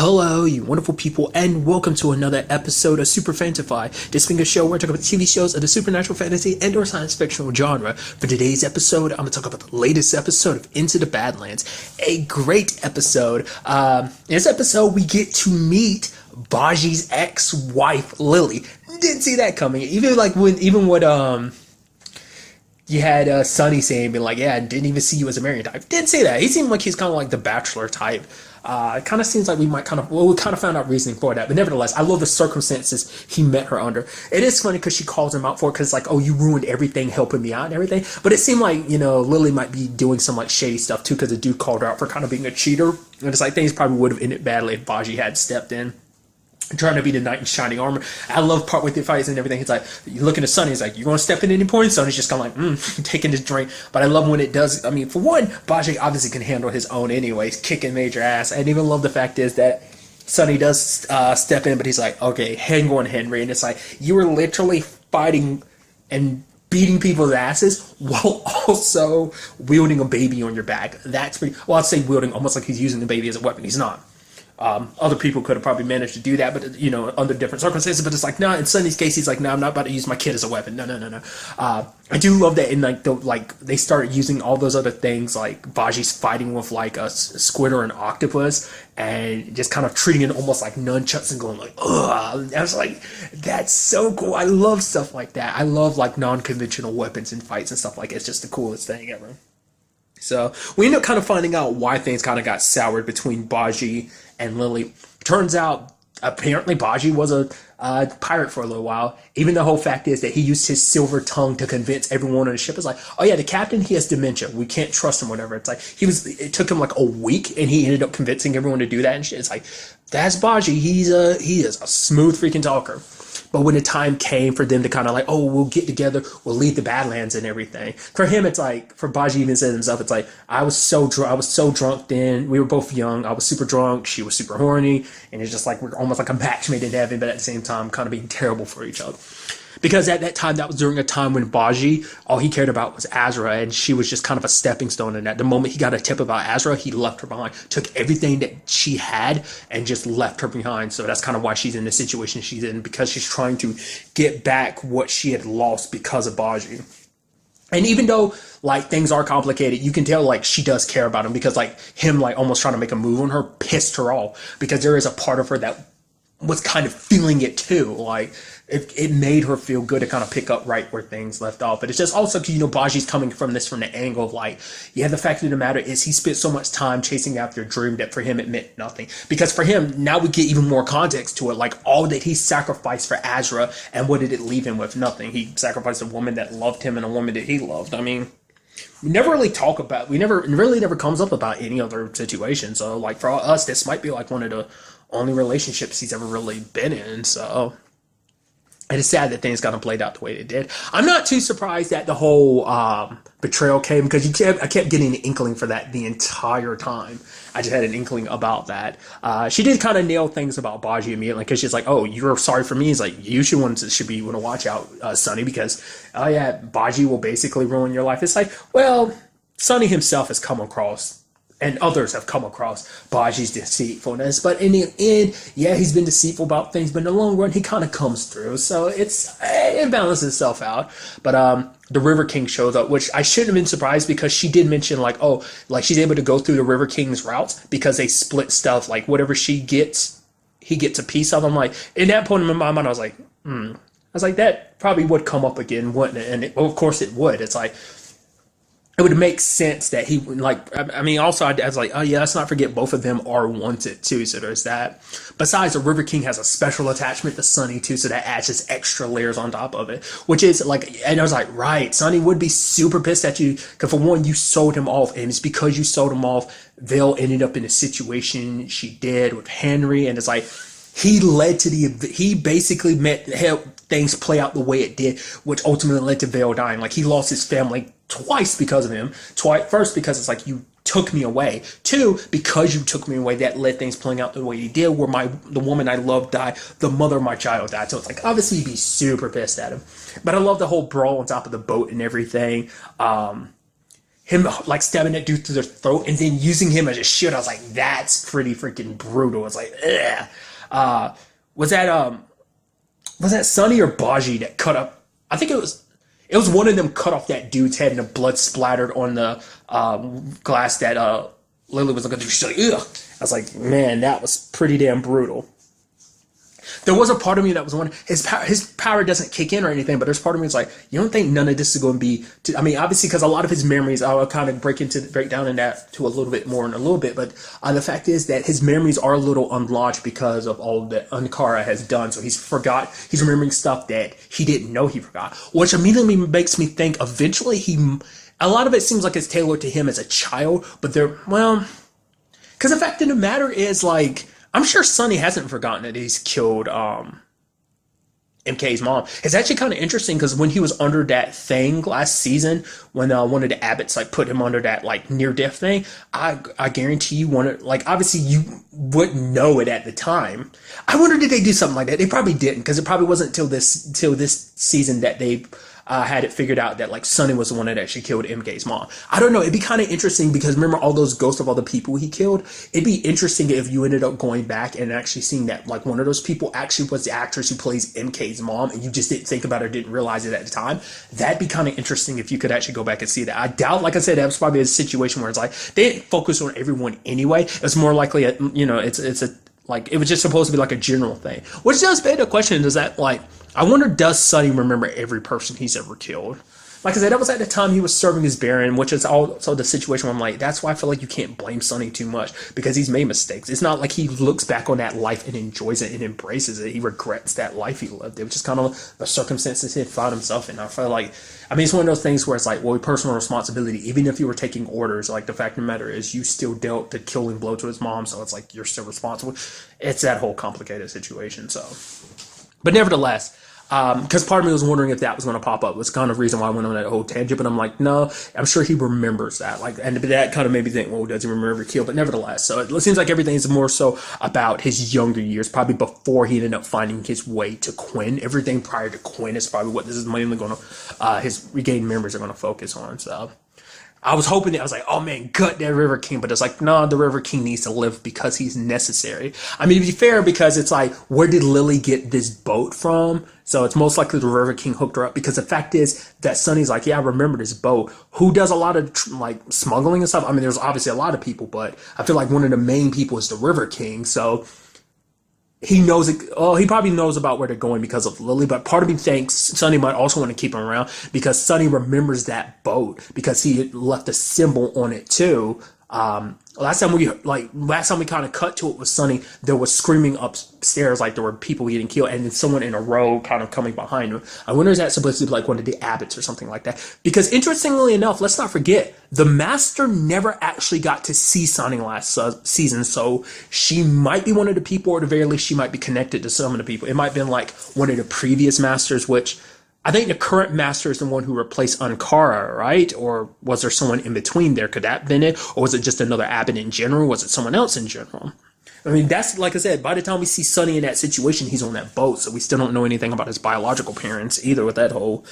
Hello, you wonderful people, and welcome to another episode of Super-Fanta-Fi. This being a show where I talk about TV shows of the supernatural, fantasy, and/or science fictional genre. For today's episode, I'm going to talk about the latest episode of Into the Badlands. A great episode. In this episode, we get to meet Baji's ex-wife, Lily. Didn't see that coming. Even what you had Sonny saying, being like, yeah, I didn't even see you as a married type. Didn't say that. He seemed like he's kind of like the bachelor type. It kind of seems like we kind of found out reasoning for that. But nevertheless, I love the circumstances he met her under. It is funny because she calls him out for it because it's like, oh, you ruined everything helping me out and everything. But it seemed like, Lily might be doing some like shady stuff too because the dude called her out for kind of being a cheater. And it's like things probably would have ended badly if Baji had stepped in, trying to be the knight in shining armor. I love part with the fights and everything. It's like, you look at Sonny, he's like, you going to step in any point? Sonny's just kind of like, taking his drink. But I love when it does. I mean, for one, Baji obviously can handle his own anyways, kicking major ass. And even love the fact is that Sonny does step in, but he's like, okay, hang on, Henry. And it's like, you were literally fighting and beating people's asses while also wielding a baby on your back. That's pretty, well, I'd say wielding almost like he's using the baby as a weapon. He's not. Other people could have probably managed to do that, but under different circumstances. But it's like, no. In Sonny's case, he's like, no, I'm not about to use my kid as a weapon. No. I do love that in they started using all those other things, like Baji's fighting with like a squid or an octopus, and just kind of treating it almost like nunchucks and going like, ugh. I was like, that's so cool. I love stuff like that. I love like non-conventional weapons in fights and stuff like that. It's just the coolest thing ever. So we end up kind of finding out why things kind of got soured between Baji and Lily. Turns out, apparently, Baji was a pirate for a little while. Even the whole fact is that he used his silver tongue to convince everyone on the ship. It's like, oh yeah, the captain, he has dementia. We can't trust him, whatever. It's like, it took him like a week, and he ended up convincing everyone to do that and shit. It's like, that's Baji. He is a smooth freaking talker. But when the time came for them to kind of like, oh, we'll get together, we'll leave the Badlands and everything. For him, it's like, for Baji even said himself, it's like, I was so drunk then. We were both young. I was super drunk. She was super horny. And it's just like, we're almost like a match made in heaven, but at the same time, kind of being terrible for each other. Because at that time, that was during a time when Baji, all he cared about was Azra, and she was just kind of a stepping stone in that. The moment he got a tip about Azra, he left her behind, took everything that she had, and just left her behind. So that's kind of why she's in the situation she's in, because she's trying to get back what she had lost because of Baji. And even though, like, things are complicated, you can tell, like, she does care about him, because, like, him, like, almost trying to make a move on her pissed her off, because there is a part of her that was kind of feeling it too. Like, it made her feel good to kind of pick up right where things left off. But it's just also, Baji's coming from the angle of like, yeah, the fact of the matter is he spent so much time chasing after a dream that for him it meant nothing. Because for him, now we get even more context to it. Like, all that he sacrificed for Azra, and what did it leave him with? Nothing. He sacrificed a woman that loved him and a woman that he loved. I mean, we never really never comes up about any other situation. So, like, for us, this might be like one of the only relationships he's ever really been in. So it is sad that things kind of played out the way they did. I'm not too surprised that the whole betrayal came, because I kept getting an inkling for that the entire time. I just had an inkling about that. She did kind of nail things about Baji immediately, because she's like, oh, you're sorry for me. He's like, you should want to watch out, Sonny, because, oh yeah, Baji will basically ruin your life. It's like, well, Sonny himself has come across, and others have come across, Baji's deceitfulness. But in the end, yeah, he's been deceitful about things, but in the long run, he kind of comes through. So it balances itself out. But the River King shows up, which I shouldn't have been surprised, because she did mention, like, oh, like, she's able to go through the River King's routes because they split stuff. Like, whatever she gets, he gets a piece of. I'm like, in that point in my mind, I was like, that probably would come up again, wouldn't it? And of course it would. It's like, it would make sense that he would, like, I mean, also, I was like, oh yeah, let's not forget both of them are wanted too, so there's that. Besides, the River King has a special attachment to Sonny too, so that adds just extra layers on top of it, which is like, and I was like, right, Sonny would be super pissed at you, because for one, you sold him off, and it's because you sold him off, Vel ended up in the situation she did with Henry, and it's like, he basically helped things play out the way it did, which ultimately led to Vel dying. Like, he lost his family twice because of him. First, because it's like, you took me away. Two, because you took me away, that led things playing out the way he did, where the woman I loved died, the mother of my child died. So it's like, obviously you'd be super pissed at him. But I love the whole brawl on top of the boat and everything. him like stabbing that dude through their throat and then using him as a shield. I was like, that's pretty freaking brutal. It's like, ugh. Was that Sonny or Baji that cut up? I think it was one of them cut off that dude's head and the blood splattered on the glass that Lily was looking through. She's like, ugh. I was like, man, that was pretty damn brutal. There was a part of me that was wondering, his power doesn't kick in or anything, but there's part of me that's like, you don't think none of this is going to be, I mean, obviously, because a lot of his memories, I'll kind of break down in that to a little bit more in a little bit, but the fact is that his memories are a little unlodged because of all that Ankara has done, so he's remembering stuff that he didn't know he forgot, which immediately makes me think eventually a lot of it seems like it's tailored to him as a child, but because the fact of the matter is, like, I'm sure Sonny hasn't forgotten that he's killed MK's mom. It's actually kind of interesting because when he was under that thing last season, when one of the abbots like put him under that like near death thing, I guarantee you obviously you wouldn't know it at the time. I wonder did they do something like that? They probably didn't, because it probably wasn't till this season that they had it figured out that like Sonny was the one that actually killed MK's mom. I don't know. It'd be kind of interesting because remember all those ghosts of all the people he killed? It'd be interesting if you ended up going back and actually seeing that like one of those people actually was the actress who plays MK's mom and you just didn't think about it or didn't realize it at the time. That'd be kind of interesting if you could actually go back and see that. I doubt, like I said, that was probably a situation where it's like they didn't focus on everyone anyway. It's more likely, it was just supposed to be like a general thing. Which does beg the question, I wonder, does Sonny remember every person he's ever killed? Like I said, that was at the time he was serving as Baron, which is also the situation where I'm like, that's why I feel like you can't blame Sonny too much, because he's made mistakes. It's not like he looks back on that life and enjoys it and embraces it. He regrets that life he lived. It was just kind of the circumstances he found himself in. I feel like, it's one of those things where it's like, well, personal responsibility, even if you were taking orders, like the fact of the matter is you still dealt the killing blow to his mom, so it's like you're still responsible. It's that whole complicated situation, so. But nevertheless, because part of me was wondering if that was going to pop up. It was kind of the reason why I went on that whole tangent, but I'm like, no, I'm sure he remembers that. And that kind of made me think, well, does he remember kill? But nevertheless, so it seems like everything is more so about his younger years, probably before he ended up finding his way to Quinn. Everything prior to Quinn is probably what this is mainly going to, his regained memories are going to focus on, so. I was hoping that I was like, oh man, gut that River King, but it's like, no, the River King needs to live because he's necessary. To be fair, because it's like, where did Lily get this boat from? So it's most likely the River King hooked her up, because the fact is that Sonny's like, yeah, I remember this boat. Who does a lot of smuggling and stuff? There's obviously a lot of people, but I feel like one of the main people is the River King. So he knows it. Oh, he probably knows about where they're going because of Lily, but part of me thinks Sonny might also want to keep him around because Sonny remembers that boat because he left a symbol on it too. Last time we kind of cut to it with Sonny, there was screaming upstairs like there were people getting killed, and then someone in a row kind of coming behind him. I wonder, is that supposed to be like one of the abbots or something like that? Because interestingly enough, let's not forget, the Master never actually got to see Sonny last season, so she might be one of the people, or at the very least, she might be connected to some of the people. It might have been like one of the previous Masters, which I think the current Master is the one who replaced Ankara, right? Or was there someone in between there? Could that have been it? Or was it just another abbot in general? Was it someone else in general? That's, like I said, by the time we see Sonny in that situation, he's on that boat, so we still don't know anything about his biological parents either with that whole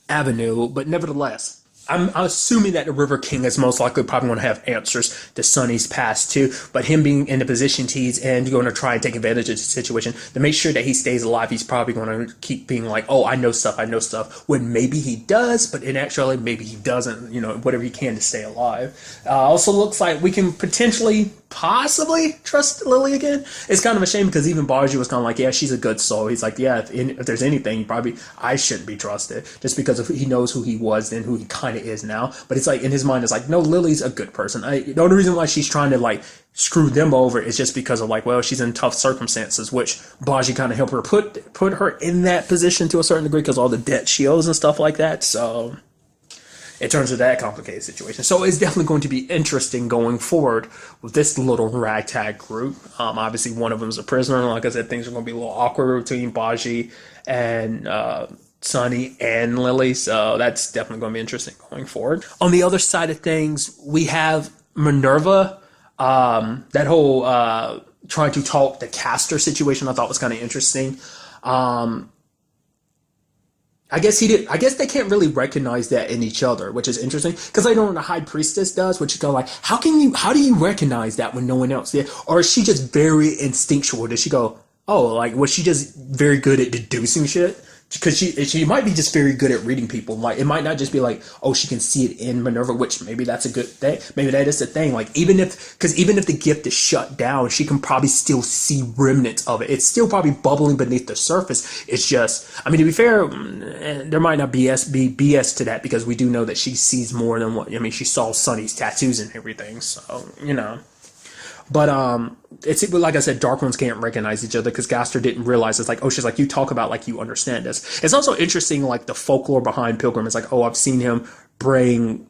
avenue. But nevertheless, I'm assuming that the River King is most likely probably going to have answers to Sonny's past too, but him being in the position he's in, going to try and take advantage of the situation to make sure that he stays alive, he's probably going to keep being like, oh, I know stuff, when maybe he does, but in actuality, maybe he doesn't, whatever he can to stay alive. Also looks like we can possibly trust Lily again. It's kind of a shame because even Baji was kind of like, yeah, she's a good soul. He's like, yeah, if there's anything, I shouldn't be trusted just because he knows who he was then, who he kind of is now. But it's like, in his mind, it's like, no, Lily's a good person. The only reason why she's trying to screw them over is just because of she's in tough circumstances, which Baji kind of helped her put her in that position to a certain degree because all the debt she owes and stuff like that. So in terms of that complicated situation. So it's definitely going to be interesting going forward with this little ragtag group. Obviously, one of them is a prisoner. And like I said, things are going to be a little awkward between Baji and Sonny and Lily. So that's definitely going to be interesting going forward. On the other side of things, we have Minerva. That whole trying to talk the caster situation I thought was kind of interesting. I guess he did. I guess they can't really recognize that in each other, which is interesting because I know when the high priestess does, which you go like, how do you recognize that when no one else did? Or is she just very instinctual? Does she go, oh, like was she just very good at deducing shit? Because she might be just very good at reading people. Like it might not just be like, oh, she can see it in Minerva, which maybe that's a good thing. Maybe that is the thing. Like even if the gift is shut down, she can probably still see remnants of it. It's still probably bubbling beneath the surface. It's just, I mean, to be fair, there might not be BS to that because we do know that she sees more than what. I mean, she saw Sunny's tattoos and everything, so you know. But it's like I said, dark ones can't recognize each other because Gaster didn't realize. It's like, oh, she's like, you talk about like you understand this. It's also interesting, like the folklore behind Pilgrim. It's like, oh, I've seen him bring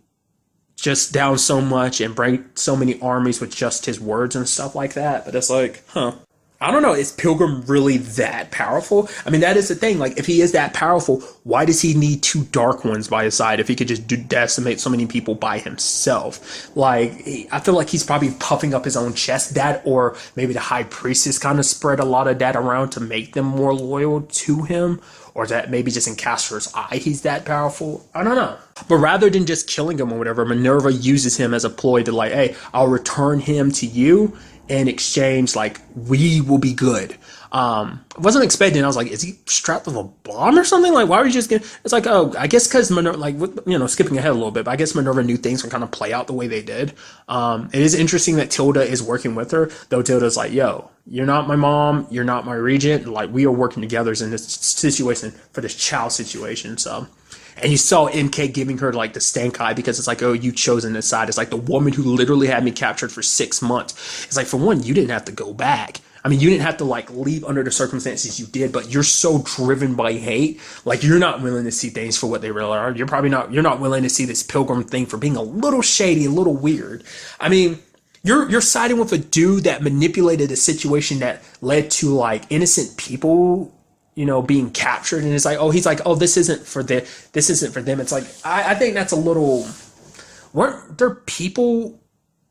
just down so much and bring so many armies with just his words and stuff like that. But it's like, huh. I don't know. Is Pilgrim really that powerful? I mean, that is the thing. Like, if he is that powerful, why does he need two Dark Ones by his side if he could just decimate so many people by himself? Like, I feel like he's probably puffing up his own chest. That, or maybe the High Priestess kind of spread a lot of that around to make them more loyal to him. Or that maybe just in Castor's eye he's that powerful. I don't know. But rather than just killing him or whatever, Minerva uses him as a ploy to like, hey, I'll return him to you in exchange, like, we will be good. I wasn't expecting. I was like, is he strapped with a bomb or something? Like, why are you just getting... It's like, oh, I guess because Minerva, like, you know, skipping ahead a little bit, but I guess Minerva knew things would kind of play out the way they did. It is interesting that Tilda is working with her, though Tilda's like, yo, you're not my mom, you're not my regent. Like, we are working together in this situation for this child situation, so... And you saw MK giving her like the stank eye because it's like, oh, you chosen this side. It's like the woman who literally had me captured for 6 months. It's like, for one, you didn't have to go back. I mean, you didn't have to like leave under the circumstances you did, but you're so driven by hate. Like you're not willing to see things for what they really are. You're not willing to see this Pilgrim thing for being a little shady, a little weird. I mean, you're siding with a dude that manipulated a situation that led to like innocent people, you know, being captured, and it's like, oh, he's like, oh, this isn't for them. It's like, I think that's a little. Weren't there people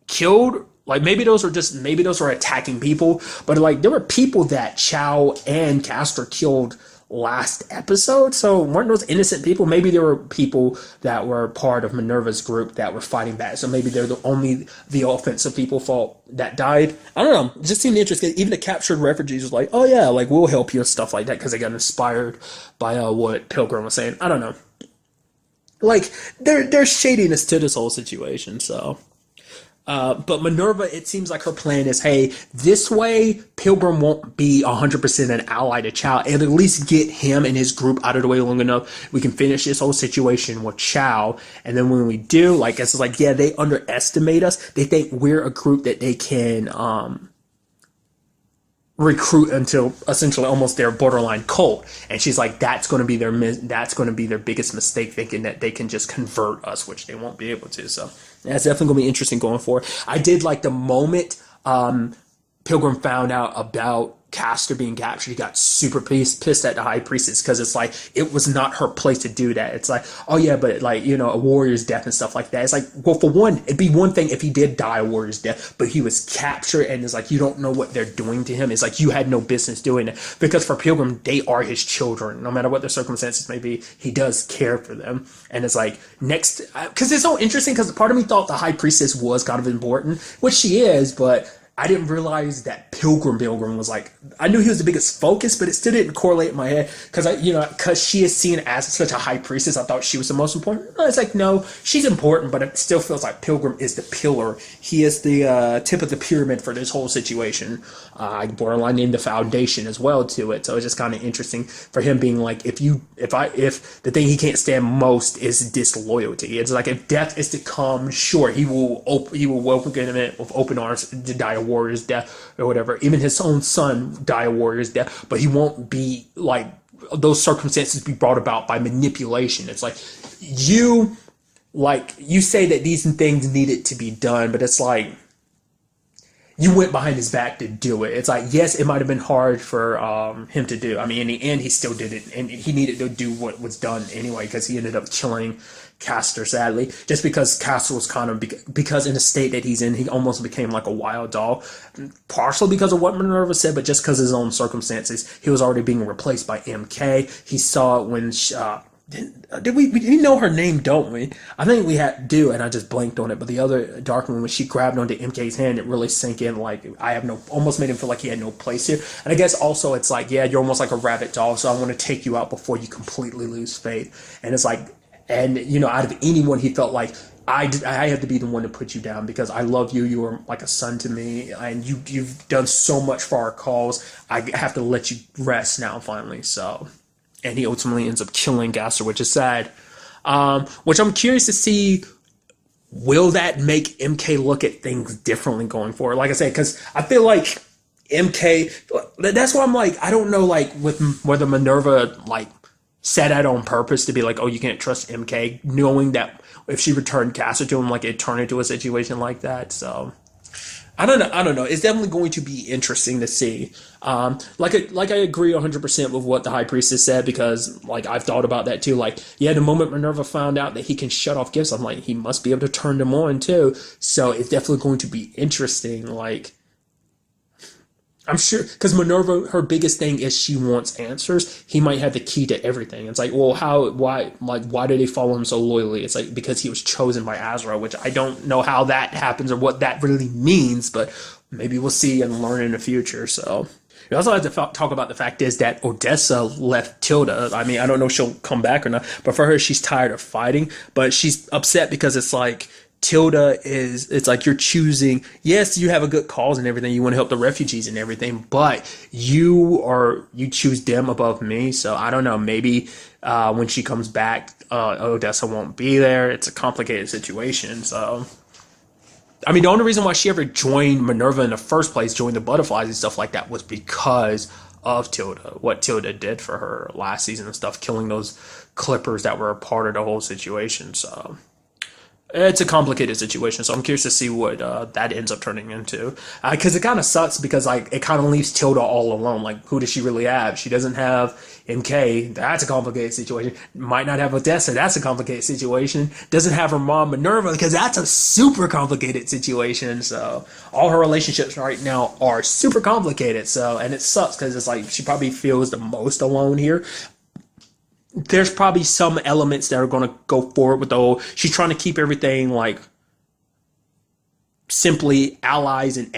killed? Like maybe those were attacking people, but like there were people that Chow and Castor killed last episode. So weren't those innocent people? Maybe there were people that were part of Minerva's group that were fighting back. So maybe they're the offensive people that died. I don't know. It just seemed interesting. Even the captured refugees was like, oh yeah, like we'll help you and stuff like that because they got inspired by what Pilgrim was saying. I don't know. Like there's shadiness to this whole situation. So. But Minerva, it seems like her plan is, hey, this way Pilgrim won't be 100% an ally to Chow, and at least get him and his group out of the way long enough. We can finish this whole situation with Chow, and then when we do, like, it's like, yeah, they underestimate us. They think we're a group that they can recruit until essentially almost their borderline cult. And she's like, that's going to be their biggest mistake, thinking that they can just convert us, which they won't be able to. So that's definitely going to be interesting going forward. I did like the moment Pilgrim found out about Castor being captured, he got super pissed at the High Priestess because it's like it was not her place to do that. It's like, oh yeah, but like, you know, a warrior's death and stuff like that. It's like, well, for one, it'd be one thing if he did die a warrior's death, but he was captured, and it's like, you don't know what they're doing to him. It's like, you had no business doing it, because for Pilgrim, they are his children. No matter what their circumstances may be, he does care for them. And it's like, next, because it's so interesting, because part of me thought the High Priestess was kind of important, which she is, but I didn't realize that Pilgrim was like, I knew he was the biggest focus, but it still didn't correlate in my head because she is seen as such a high priestess. I thought she was the most important. No, it's like, no, she's important, but it still feels like Pilgrim is the pillar. He is the tip of the pyramid for this whole situation. I borderline named the foundation as well to it. So it's just kind of interesting for him being like, if the thing he can't stand most is disloyalty. It's like, if death is to come, sure, he will welcome it with open arms to die a warrior's death or whatever. Even his own son die a warrior's death, but he won't be like, those circumstances be brought about by manipulation. It's like, you say that these things needed to be done, but it's like, you went behind his back to do it. It's like, yes, it might have been hard for him to do. I mean, in the end, he still did it, and he needed to do what was done anyway, because he ended up killing Castor, sadly, just because Castor was kind of, because in the state that he's in, he almost became like a wild dog, partially because of what Minerva said, but just because of his own circumstances. He was already being replaced by MK. He saw it when did we know her name, don't we? I think we do, and I just blanked on it. But the other dark one, when she grabbed onto MK's hand, it really sank in. Like almost made him feel like he had no place here. And I guess also it's like, yeah, you're almost like a rabid dog, so I want to take you out before you completely lose faith. And it's like, and out of anyone, he felt like I had to be the one to put you down because I love you. You are like a son to me, and you've done so much for our cause. I have to let you rest now, finally. So. And he ultimately ends up killing Gasser, which is sad. Which I'm curious to see, will that make MK look at things differently going forward? Like I said, because I feel like MK, that's why I'm like, I don't know, like, with whether Minerva, like, set that on purpose to be like, oh, you can't trust MK, knowing that if she returned Gasser to him, like, it'd turn into a situation like that. So I don't know. It's definitely going to be interesting to see. Like I agree 100% with what the High Priestess said, because like I've thought about that too. Like, yeah, the moment Minerva found out that he can shut off gifts, I'm like, he must be able to turn them on too. So it's definitely going to be interesting. Like, I'm sure, because Minerva, her biggest thing is she wants answers. He might have the key to everything. It's like, well, why do they follow him so loyally? It's like, because he was chosen by Azra, which I don't know how that happens or what that really means, but maybe we'll see and learn in the future. So we also have to talk about the fact is that Odessa left Tilda. I mean, I don't know if she'll come back or not, but for her, she's tired of fighting, but she's upset because it's like, Tilda it's like you're choosing, yes, you have a good cause and everything, you want to help the refugees and everything, but you choose them above me. So I don't know, maybe when she comes back, Odessa won't be there. It's a complicated situation. So I mean, the only reason why she ever joined Minerva in the first place, joined the Butterflies and stuff like that, was because of Tilda, what Tilda did for her last season and stuff, killing those Clippers that were a part of the whole situation. So it's a complicated situation, so I'm curious to see what that ends up turning into. Because it kind of sucks, because like it kind of leaves Tilda all alone. Like, who does she really have? She doesn't have MK. That's a complicated situation. Might not have Odessa. That's a complicated situation. Doesn't have her mom Minerva, because that's a super complicated situation. So all her relationships right now are super complicated. So, and it sucks because it's like she probably feels the most alone here. There's probably some elements that are going to go forward with the whole, she's trying to keep everything like simply allies and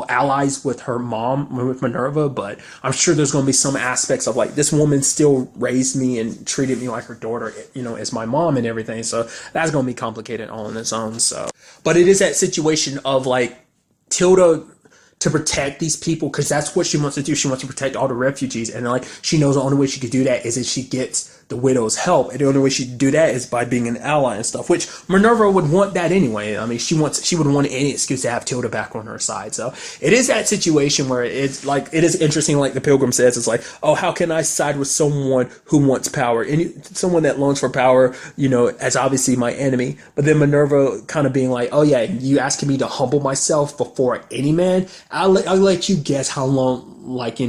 allies with her mom, with Minerva, but I'm sure there's going to be some aspects of like, this woman still raised me and treated me like her daughter, as my mom and everything. So that's going to be complicated all on its own. So, but it is that situation of like Tilda, to protect these people, because that's what she wants to do. She wants to protect all the refugees, and like she knows the only way she could do that is if she gets the widow's help, and the only way she could do that is by being an ally and stuff, which Minerva would want that anyway. I mean, she would want any excuse to have Tilda back on her side. So it is that situation where it's like, it is interesting, like the Pilgrim says, it's like, oh, how can I side with someone who wants power, and someone that longs for power, as obviously my enemy, but then Minerva kind of being like, oh yeah, you asking me to humble myself before any man? I'll let you guess how long, like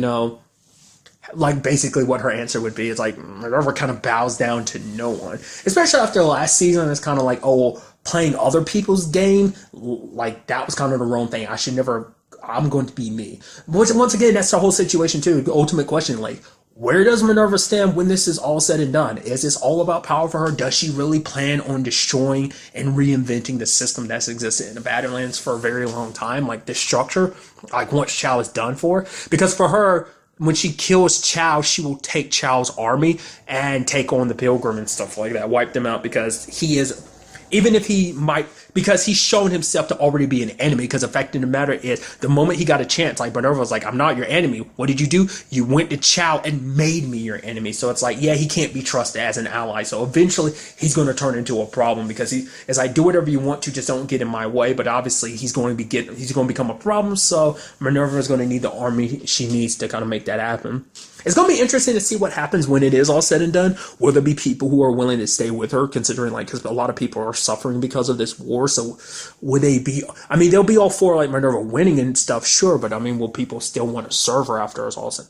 basically what her answer would be. It's like Minerva kind of bows down to no one, especially after last season. It's kind of like, oh, well, playing other people's game, like that was kind of the wrong thing. I'm going to be me. Once again, that's the whole situation too. The ultimate question, like, where does Minerva stand when this is all said and done? Is this all about power for her? Does she really plan on destroying and reinventing the system that's existed in the Badlands for a very long time? Like the structure, like once Chow is done for? Because for her, when she kills Chow, she will take Chow's army and take on the Pilgrim and stuff like that, wipe them out, because he is, even if he might, because he's shown himself to already be an enemy, because the fact of the matter is, the moment he got a chance, like Minerva was like, I'm not your enemy. What did you do? You went to Chow and made me your enemy. So it's like, yeah, he can't be trusted as an ally. So eventually he's going to turn into a problem, because as I do whatever you want to, just don't get in my way. But obviously he's going to become a problem. So Minerva is going to need the army she needs to kind of make that happen. It's going to be interesting to see what happens when it is all said and done. Will there be people who are willing to stay with her, considering because a lot of people are suffering because of this war? So would they be, they'll be all for like Minerva winning and stuff, sure, but will people still want to serve her after it's all said?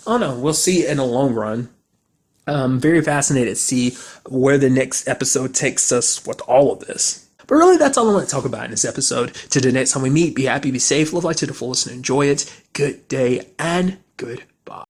I don't know. We'll see in the long run. I'm very fascinated to see where the next episode takes us with all of this. But really, that's all I want to talk about in this episode. Till the next time we meet, be happy, be safe, live life to the fullest, and enjoy it. Good day and goodbye.